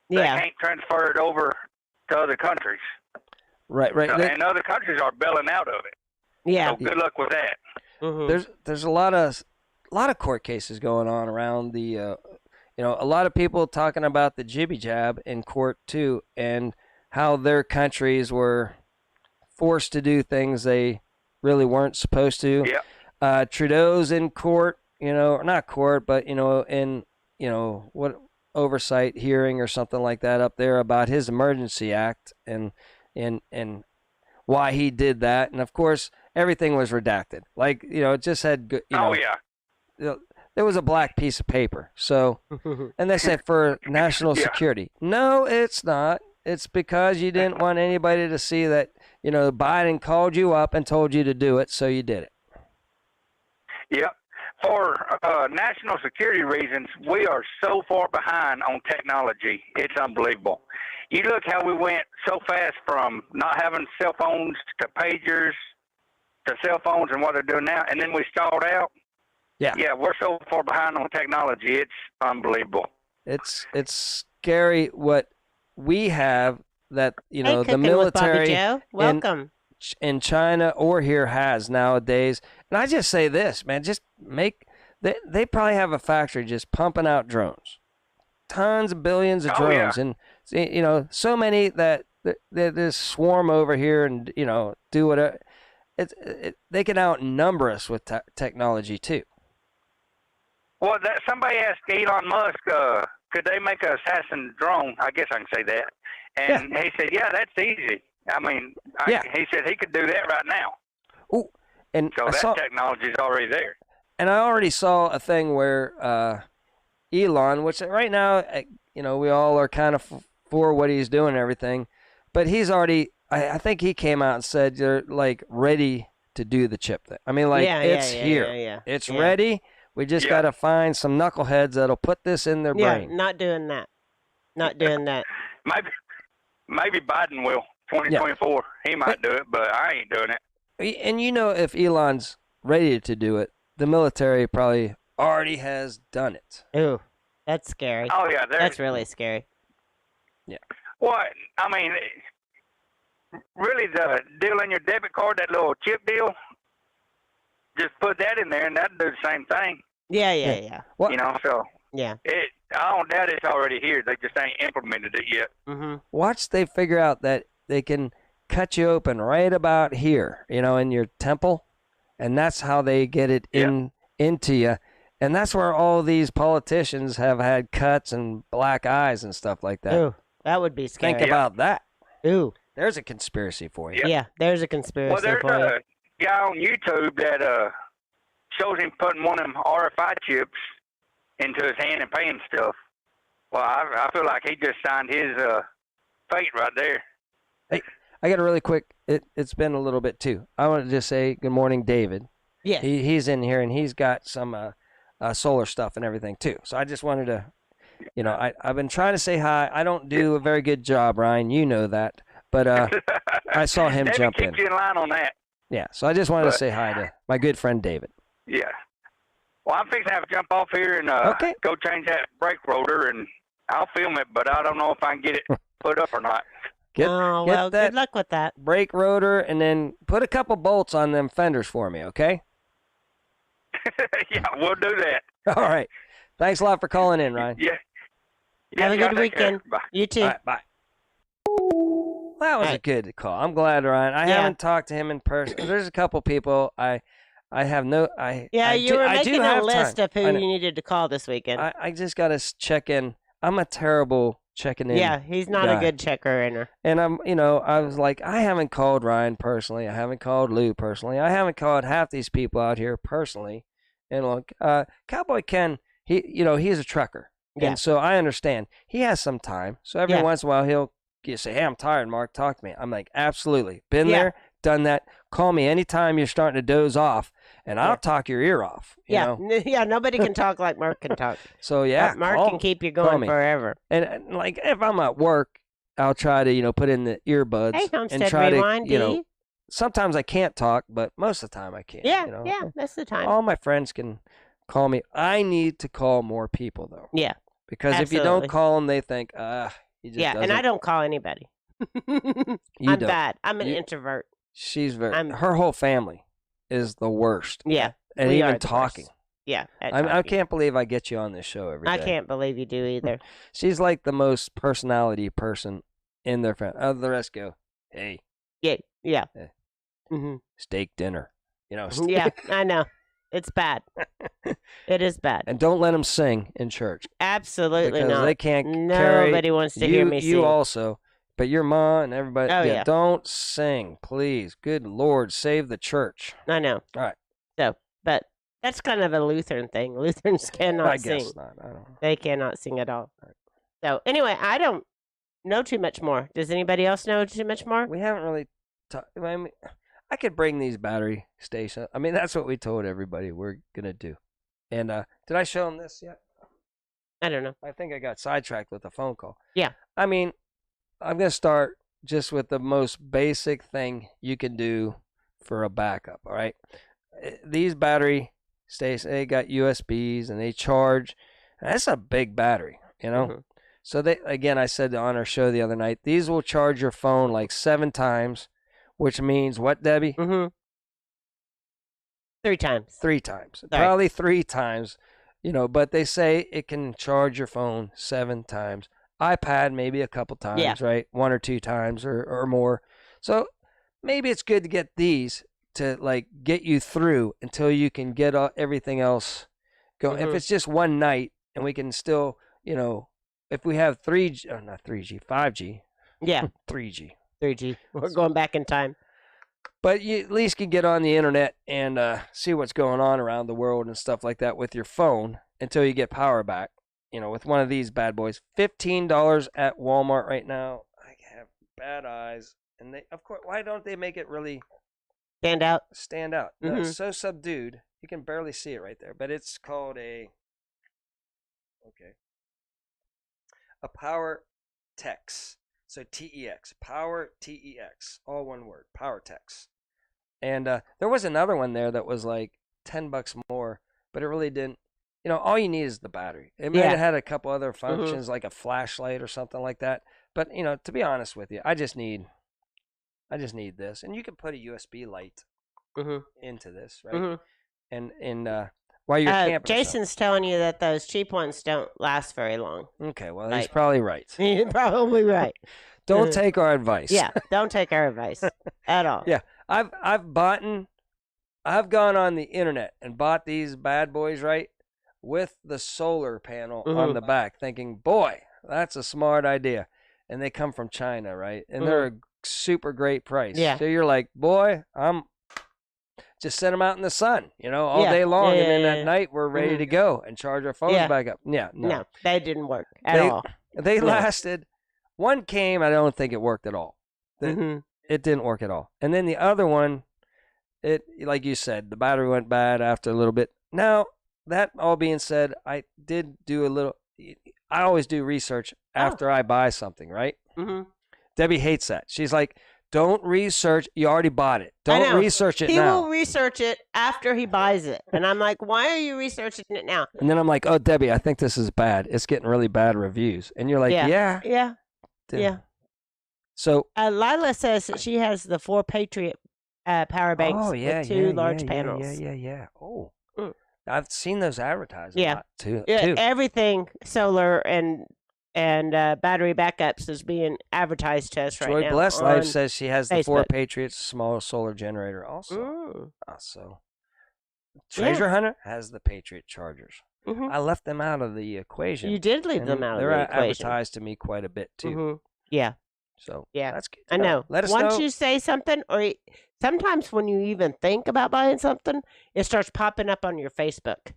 they Yeah. can't transfer it over to other countries. Right. And other countries are bailing out of it. Yeah. So good luck with that. Mhm. There's a lot of court cases going on around the a lot of people talking about the jibby jab in court too, and how their countries were forced to do things they really weren't supposed to. Yeah. Trudeau's in court, or not court, but in what oversight hearing or something like that up there about his emergency act and why he did that, and of course everything was redacted. Like it just had good. Oh yeah. There was a black piece of paper. So, and they said for national security. No, it's not. It's because you didn't want anybody to see that, Biden called you up and told you to do it, so you did it. Yep. For national security reasons, we are so far behind on technology. It's unbelievable. You look how we went so fast from not having cell phones to pagers to cell phones and what they're doing now, and then we stalled out. Yeah, we're so far behind on technology. It's unbelievable. It's scary what we have that Hey, the Cooking with Bobby military Joe. Welcome. in China or here has nowadays. And I just say this, man, just they probably have a factory just pumping out drones, tons of billions of drones, and so many that just swarm over here and do whatever. They can outnumber us with technology too. Well, somebody asked Elon Musk, could they make an assassin drone? I guess I can say that. And he said, yeah, that's easy. I mean, he said he could do that right now. Ooh, and So that technology is already there. And I already saw a thing where Elon, which right now, we all are kind of for what he's doing and everything, but he's already, I think he came out and said they're like ready to do the chip thing. I mean, like it's here. Yeah. It's ready. We just got to find some knuckleheads that'll put this in their brain. Yeah, not doing that. Not doing that. Maybe Biden will. 2024, he might do it, but I ain't doing it. And if Elon's ready to do it, the military probably already has done it. Ooh, that's scary. Oh yeah, That's really scary. Yeah. What? I mean, really the deal in your debit card, that little chip deal, just put that in there and that'll do the same thing. Yeah. What? You know, so Yeah. I don't doubt it's already here. They just ain't implemented it yet. Mm-hmm. Watch they figure out that they can cut you open right about here, in your temple, and that's how they get it into you. And that's where all these politicians have had cuts and black eyes and stuff like that. Ooh, that would be scary. Think about that. Ooh. There's a conspiracy for you. Yeah, there's a conspiracy Well, there's for you. a guy on YouTube that shows him putting one of them RFI chips into his hand and paying stuff. Well, I feel like he just signed his fate right there. Hey, I got a really quick. It's been a little bit too. I want to just say good morning, David. Yeah. He's in here and he's got some solar stuff and everything too. So I just wanted to, I've been trying to say hi. I don't do a very good job, Ryan. You know that. But I saw him jump in. Keep you in line on that. Yeah, so I just wanted to say hi to my good friend David. Yeah. Well, I'm fixing to have to jump off here and go change that brake rotor, and I'll film it, but I don't know if I can get it put up or not. Get well, that good luck with that. brake rotor, and then put a couple bolts on them fenders for me, okay? Yeah, we'll do that. All right. Thanks a lot for calling in, Ryan. Yeah. Have a y'all good take care. weekend. Bye. You too. All right, bye. That was a good call. I'm glad, Ryan. I haven't talked to him in person. There's a couple people I have no. You were making a list time. of who you needed to call this weekend. I just got to check in. I'm a terrible checking in. Yeah, he's not guy. a good checker-inner. And I was like, I haven't called Ryan personally. I haven't called Lou personally. I haven't called half these people out here personally. And look, Cowboy Ken, he's a trucker. Yeah. And so I understand. He has some time. So every once in a while he'll say, hey, I'm tired, Mark. Talk to me. I'm like, absolutely. Been there, done that. Call me anytime you're starting to doze off, and I'll talk your ear off. You know? Yeah, nobody can talk like Mark can talk. So, yeah. Mark can keep you going forever. And like, if I'm at work, I'll try to, put in the earbuds. Hey, Homestead and try Rewind, to, sometimes I can't talk, but most of the time I can. Yeah, that's the time. All my friends can call me. I need to call more people, though. Yeah. Because if you don't call them, they think, he just and I don't call anybody. I'm bad. I'm an introvert. She's her whole family is the worst. Yeah. And even talking. Yeah. I can't believe I get you on this show every day. I can't believe you do either. She's like the most personality person in their family. The rest go, hey. Yeah. Mm-hmm. Steak dinner. Yeah, I know. It's bad. It is bad. And don't let them sing in church. Absolutely because not. They can't Nobody wants to hear me sing. You also. But your mom and everybody. Oh, yeah. Don't sing, please. Good Lord, save the church. I know. All right. So, but that's kind of a Lutheran thing. Lutherans cannot sing. I guess not. I don't know. They cannot sing at all. Right. So, anyway, I don't know too much more. Does anybody else know too much more? We haven't really talked. I could bring these battery stations. I mean, that's what we told everybody we're going to do. And did I show them this yet? I don't know. I think I got sidetracked with a phone call. Yeah. I mean, I'm going to start just with the most basic thing you can do for a backup, all right? These battery stations, they got USBs and they charge. That's a big battery, Mm-hmm. So I said on our show the other night, these will charge your phone like 7 times, which means what, Debbie? Mm-hmm. 3 times. 3 times. Sorry. Probably 3 times, but they say it can charge your phone 7 times. iPad maybe a couple times, right? 1 or 2 times or more. So maybe it's good to get these to like get you through until you can get everything else going. Mm-hmm. If it's just one night and we can still, if we have 3G, not 3G, 5G. Yeah. 3G. 3G. We're going back in time. But you at least can get on the internet and see what's going on around the world and stuff like that with your phone until you get power back. With one of these bad boys. $15 at Walmart right now. I have bad eyes. And they, of course, why don't they make it really stand out? No, it's so subdued. You can barely see it right there. But it's called a Power Tex. So TEX. Power TEX. All one word. Power Tex. And there was another one there that was like $10 more, but it really didn't. All you need is the battery. It might have had a couple other functions like a flashlight or something like that. But, to be honest with you, I just need I just need this. And you can put a USB light into this, right? Mm-hmm. And while you're camping. Jason's telling you that those cheap ones don't last very long. Okay, well, he's probably right. He's probably right. Don't take our advice. Yeah, don't take our advice at all. Yeah, I've gone on the internet and bought these bad boys, right, with the solar panel on the back, thinking, boy, that's a smart idea. And they come from China, right? And they're a super great price. Yeah. So you're like, boy, I'm just set them out in the sun, all day long. And then at night, we're ready to go and charge our phones back up. Yeah, no, they didn't work at all. They lasted. One came, I don't think it worked at all. It didn't work at all. And then the other one, it, like you said, the battery went bad after a little bit. Now, that all being said, I did do a little, I always do research after I buy something, right? Debbie hates that. She's like, don't research. You already bought it. Don't research it now. He will research it after he buys it. And I'm like, why are you researching it now? And then I'm like, oh, Debbie, I think this is bad. It's getting really bad reviews. And you're like, yeah. So Lila says that she has the 4 Patriot power banks with 2 large panels. Yeah. Oh, I've seen those advertised a lot too. Everything solar and battery backups is being advertised to us right now. Joy Blessed Life says she has the Facebook. 4 Patriots small solar generator also. So Treasure Hunter has the Patriot chargers. I left them out of the equation. You did leave them out of the equation. They're advertised to me quite a bit too. Yeah. So that's good. I know. Let us Once know. you say something, or sometimes when you even think about buying something, it starts popping up on your Facebook.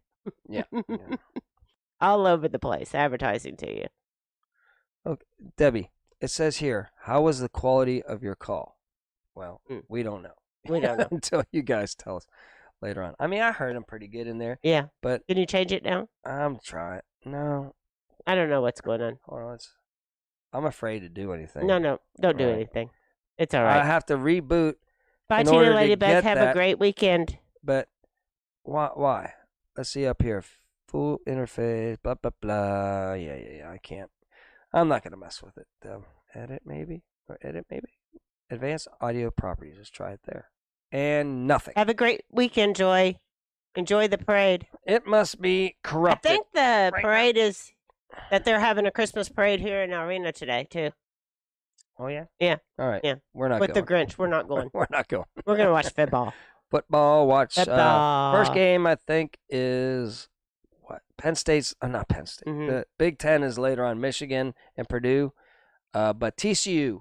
Yeah. All over the place, advertising to you. Okay, Debbie, it says here, how was the quality of your call? Well, we don't know. We don't know. Until you guys tell us later on. I mean, I heard them pretty good in there. Yeah. But can you change it now? I'm trying. No. I don't know what's going on. Hold on. I'm afraid to do anything. No. Don't do anything. It's all right. I have to reboot. Bye, Tina Ladybug. Have a great weekend. But why? Let's see up here. Full interface, blah, blah, blah. Yeah. I can't. I'm not going to mess with it. Edit maybe? Advanced audio properties. Let's try it there. And nothing. Have a great weekend, Joy. Enjoy the parade. It must be corrupted. I think the parade is that they're having a Christmas parade here in Arena today, too. Oh, yeah? Yeah. All right. Yeah. We're not going. With the Grinch, we're not going. We're not going. We're going to watch football. Football. First game, I think, is what? Penn State's, not Penn State. The Big Ten is later on, Michigan and Purdue. But TCU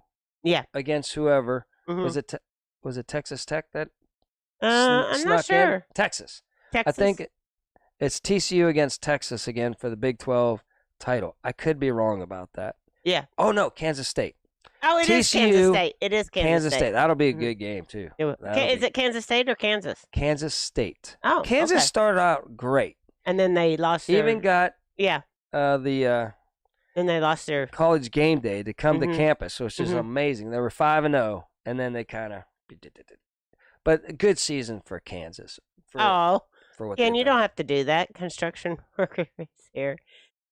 against whoever. Was it Texas Tech that I'm not sure. In? Texas. I think it's TCU against Texas again for the Big 12 title. I could be wrong about that. Yeah. Oh, no, Kansas State. Oh, it is Kansas State. It is Kansas State. That'll be a good game, too. Is it Kansas State or Kansas? Kansas State. Oh, Kansas started out great. And then they lost Even got then they lost their college game day to come to campus, which is amazing. They were 5-0, and then they kind of but a good season for Kansas. For what you don't have to do that. Construction workers here.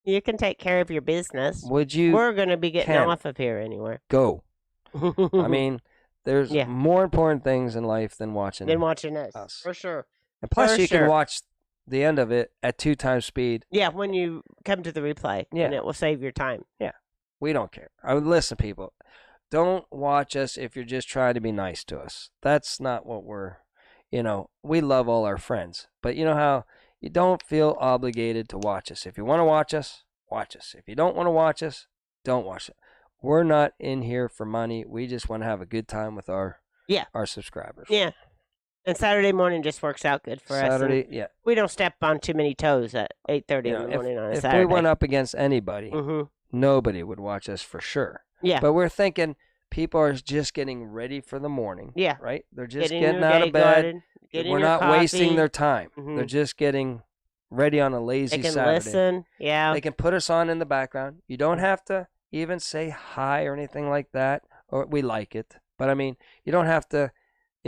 You can take care of your business. Would you? We're going to be getting off of here anywhere. Go. I mean, there's more important things in life than watching us. For sure. And plus, you can watch the end of it at 2 times speed. Yeah, when you come to the replay, and it will save your time. Yeah, we don't care. Listen, people, don't watch us if you're just trying to be nice to us. That's not what we're, we love all our friends. But you know how you don't feel obligated to watch us. If you want to watch us, watch us. If you don't want to watch us, don't watch it. We're not in here for money. We just want to have a good time with our subscribers. Yeah. And Saturday morning just works out good for us. We don't step on too many toes at 8:30 in the morning on a Saturday. If we went up against anybody, nobody would watch us for sure. Yeah. But we're thinking people are just getting ready for the morning. Yeah. Right? They're just getting out of bed. We're not wasting their time. They're just getting ready on a lazy Saturday. They can listen. Yeah. They can put us on in the background. You don't have to even say hi or anything like that. Or we like it. But I mean, you don't have to.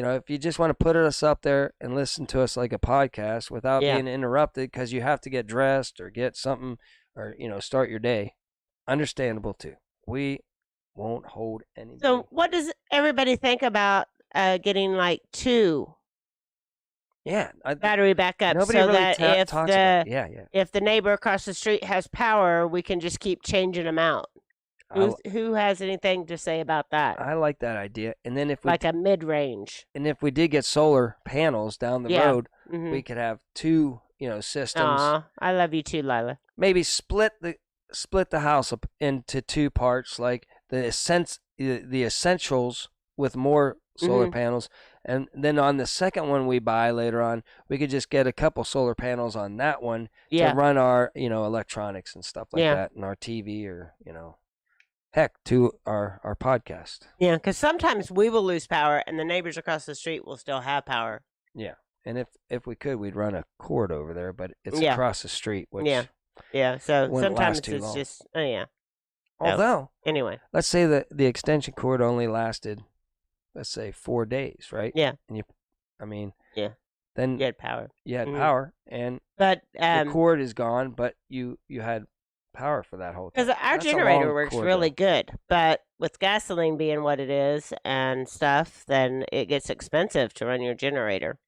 If you just want to put us up there and listen to us like a podcast without being interrupted because you have to get dressed or get something or, start your day, understandable too. We won't hold anything. So what does everybody think about getting like 2 yeah, battery backups nobody so really that if talks about it. Yeah. if the neighbor across the street has power, we can just keep changing them out? Who has anything to say about that? I like that idea. And then if we Like a mid-range. and if we did get solar panels down the road, Mhm. we could have 2, systems. Aw, I love you too, Lila. Maybe split the house up into 2 parts, like the essentials with more solar Mhm. panels, and then on the second one we buy later on, we could just get a couple solar panels on that one to run our electronics and stuff like that, and our TV, or heck, to our podcast. Yeah, because sometimes we will lose power, and the neighbors across the street will still have power. Yeah, and if we could, we'd run a cord over there, but it's across the street, which yeah. So wouldn't sometimes last too it's long. just yeah. Although, anyway, let's say that the extension cord only lasted, let's say 4 days, right? Yeah. And then then you had power. you had Mhm. power, and But the cord is gone, but you had power for that whole time. because our That's a generator long works cord, really though. good, but with gasoline being what it is and stuff, then it gets expensive to run your generator.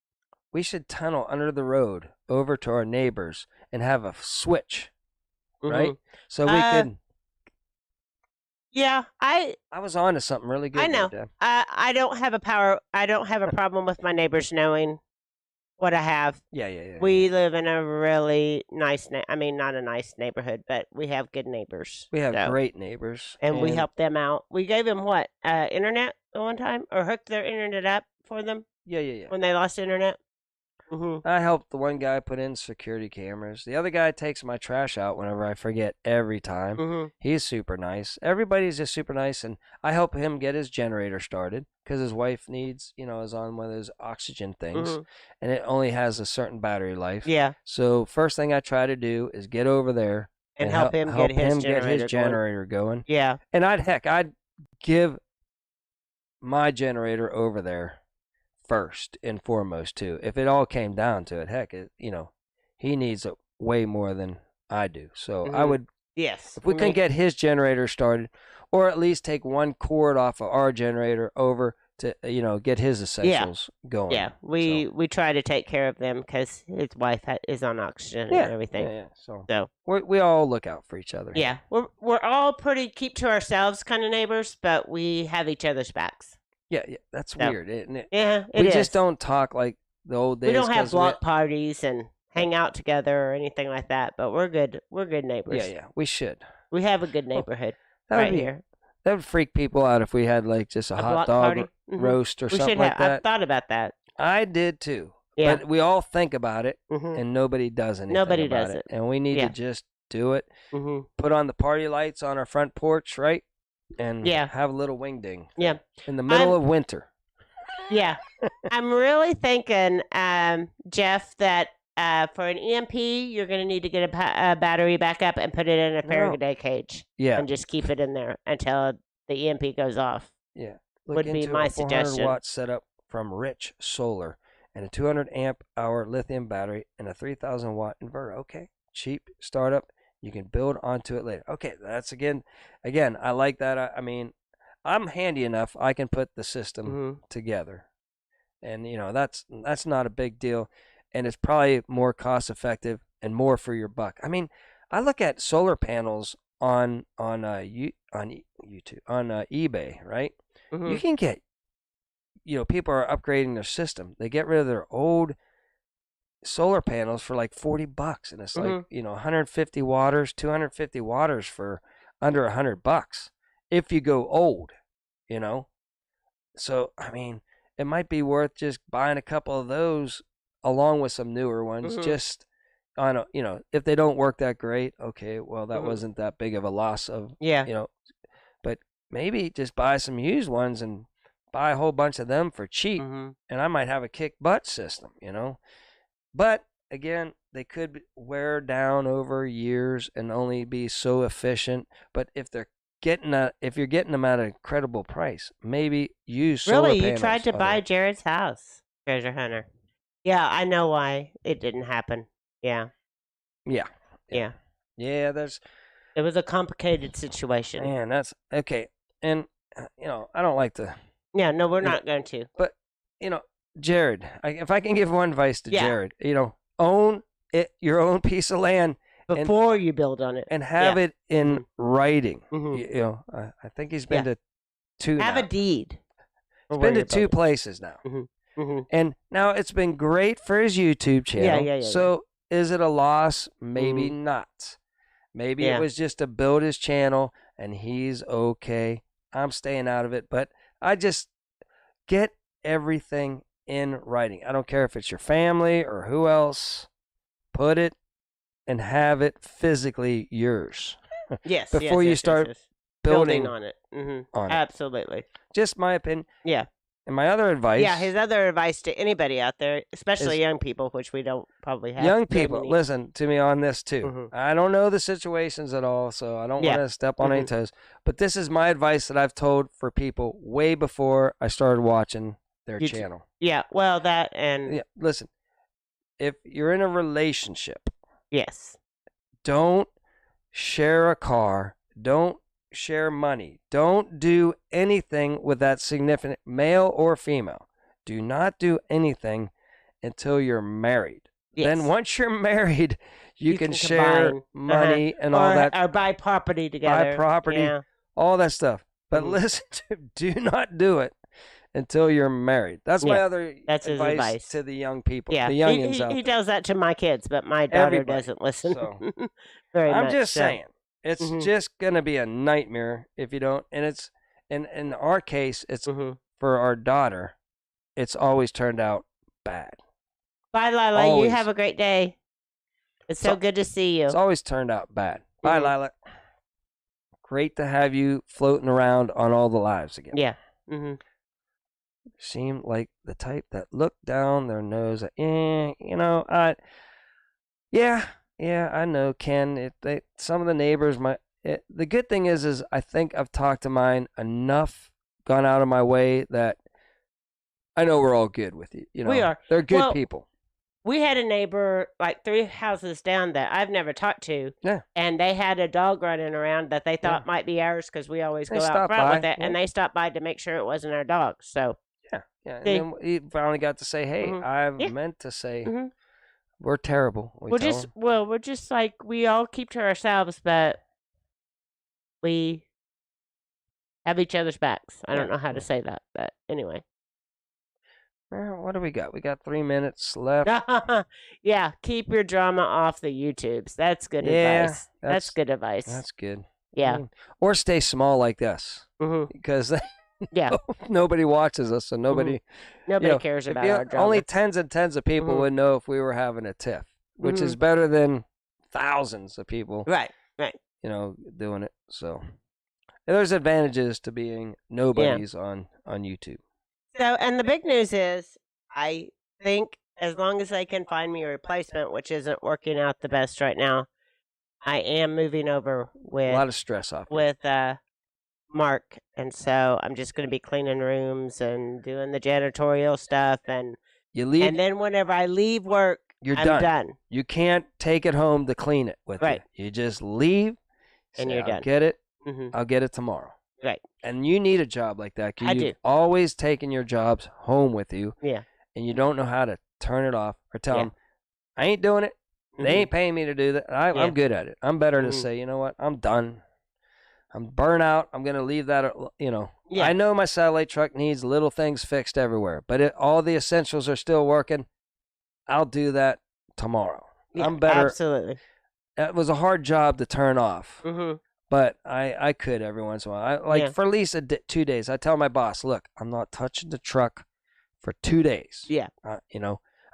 We should tunnel under the road over to our neighbors and have a switch, right? Mhm. So we could. Yeah, I was on to something really good. I know. There, Deb. I don't have a problem with my neighbors knowing what I have. Yeah. We live in a really nice, not a nice neighborhood, but we have good neighbors. We have so. great neighbors, And we help them out. We gave them what? Internet at one time, or hooked their internet up for them Yeah. when they lost internet. Mm-hmm. I helped the one guy put in security cameras. The other guy takes my trash out whenever I forget every time. Mm-hmm. He's super nice. Everybody's just super nice, and I help him get his generator started because his wife needs, is on one of those oxygen things, and it only has a certain battery life. Yeah. So first thing I try to do is get over there and help him get his generator going. Yeah. And I'd give my generator over there first and foremost too. If it all came down to it, heck, he needs way more than I do. So I would, yes, if we can get his generator started, or at least take one cord off of our generator over to get his essentials going. Yeah, we try to take care of them because his wife is on oxygen and everything. Yeah. So we all look out for each other. Yeah, we're all pretty keep to ourselves kind of neighbors, but we have each other's backs. Yeah, that's weird, isn't it? Yeah, we just don't talk like the old days. We don't have block parties and hang out together or anything like that, but we're good. We're good neighbors. Yeah, we should. We have a good neighborhood here. That would freak people out if we had like just a hot dog roast or something like that. I've thought about that. I did too. Yeah. But we all think about it, and nobody does anything about it. And we need to just do it. Put on the party lights on our front porch, right? And have a little wing ding. Yeah. In the middle of winter. Yeah. I'm really thinking, Jeff, that for an EMP, you're going to need to get a battery backup and put it in a Faraday cage. Yeah. And just keep it in there until the EMP goes off. Yeah. Would be my suggestion. 400-watt setup from Rich Solar and a 200 amp hour lithium battery and a 3,000-watt inverter. Okay. Cheap startup. You can build onto it later. Okay, that's again, I like that. I mean, I'm handy enough. I can put the system together, and that's not a big deal, and it's probably more cost effective and more for your buck. I mean, I look at solar panels on YouTube on eBay, right? You can get, people are upgrading their system. They get rid of their old solar panels for like $40, and it's like 150 watters, 250 watters for under $100 if you go old, So I mean, it might be worth just buying a couple of those along with some newer ones, just on if they don't work that great. Okay, well that wasn't that big of a loss of but maybe just buy some used ones and buy a whole bunch of them for cheap, and I might have a kick butt system, But again, they could wear down over years and only be so efficient. But if you're getting them at an incredible price, maybe use solar panels. Really, you tried to buy Jared's house, Treasure Hunter. Yeah, I know why it didn't happen. Yeah. It was a complicated situation. Man, that's okay. And I don't like to. Yeah, no, we're not going to. But Jared, if I can give one advice to Jared, own your own piece of land before you build on it, and have it in writing. Mm-hmm. I think he's been to 2. Have a deed. He's been to 2 places now, and now it's been great for his YouTube channel. Yeah. So is it a loss? Maybe not. Maybe it was just to build his channel, and he's okay. I'm staying out of it, but I just get everything in writing. I don't care if it's your family or who else. Put it and have it physically yours. Yes. Before you start building on it. On it. Absolutely. Just my opinion. Yeah. And my other advice. Yeah, his other advice to anybody out there, especially young people, which we don't probably have. Young people, listen to me on this too. Mm-hmm. I don't know the situations at all, so I don't want to step on any toes. But this is my advice that I've told for people way before I started watching their channel. Yeah, well, that and... Yeah, listen, if you're in a relationship, yes, don't share a car, don't share money, don't do anything with that significant, male or female. Do not do anything until you're married. Yes. Then once you're married, you can share money and all that. Or buy property together. Buy property, all that stuff. But listen, do not do it until you're married. That's my other advice to the young people, the youngins out there. He does that to my kids, but my daughter doesn't listen. So, very much. I'm just saying, it's just going to be a nightmare if you don't. And it's in our case, it's for our daughter. It's always turned out bad. Bye, Lila. Always. You have a great day. It's so good to see you. It's always turned out bad. Bye, Lila. Great to have you floating around on All the Lives again. Yeah. Seem like the type that look down their nose at, I know, Ken. Some of the neighbors the good thing is I think I've talked to mine enough, gone out of my way that I know we're all good with you. We are. They're good people. We had a neighbor like 3 houses down that I've never talked to. Yeah. And they had a dog running around that they thought might be ours because we always go out front with it. And they stopped by to make sure it wasn't our dog. So. Yeah. And then we finally got to say, hey, I've meant to say we're terrible. We're just like, we all keep to ourselves, but we have each other's backs. I don't know how to say that, but anyway. What do we got? We got 3 minutes left. Yeah, keep your drama off the YouTubes. That's good advice. That's good advice. That's good. Yeah. Or stay small like this. Because nobody watches us, so nobody cares about our drama. Only tens and tens of people would know if we were having a tiff, which is better than thousands of people. Right. Doing it. So there's advantages to being nobodies on YouTube. So, and the big news is, I think as long as they can find me a replacement, which isn't working out the best right now, I am moving over with a lot of stress off with Mark, and so I'm just going to be cleaning rooms and doing the janitorial stuff, and and then whenever I leave work, I'm done. You can't take it home to clean it with you. You just leave, and you're done. Get it? I'll get it tomorrow. Right. And you need a job like that. I do. Always taking your jobs home with you. Yeah. And you don't know how to turn it off or tell them, I ain't doing it. They ain't paying me to do that. I'm good at it. I'm better to say, you know what? I'm done. I'm burnt out. I'm going to leave that, I know my satellite truck needs little things fixed everywhere, but all the essentials are still working. I'll do that tomorrow. Yeah, I'm better. Absolutely. It was a hard job to turn off. But I could every once in a while. For at least 2 days, I tell my boss, look, I'm not touching the truck for 2 days. Yeah. I've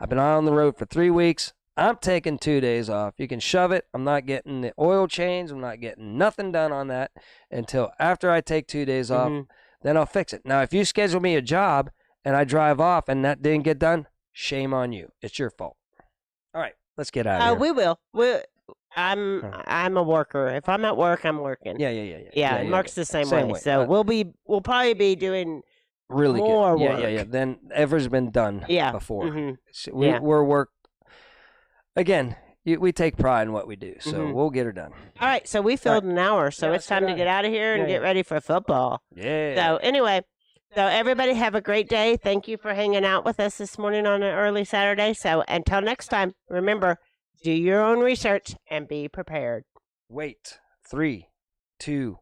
been out on the road for 3 weeks. I'm taking 2 days off. You can shove it. I'm not getting the oil change. I'm not getting nothing done on that until after I take 2 days off. Then I'll fix it. Now, if you schedule me a job and I drive off and that didn't get done, shame on you. It's your fault. All right, let's get out of here. We will. I'm a worker. If I'm at work, I'm working. Yeah. Mark's the same way. So we'll probably be doing really more good. work. Than ever's been done before. So we're work. Again, we take pride in what we do, so we'll get her done. All right, so we filled an hour, so Yeah, it's time to get out of here and get ready for football. Yeah. So anyway, so everybody have a great day. Thank you for hanging out with us this morning on an early Saturday. So until next time, remember, do your own research and be prepared. Wait. 3, 2,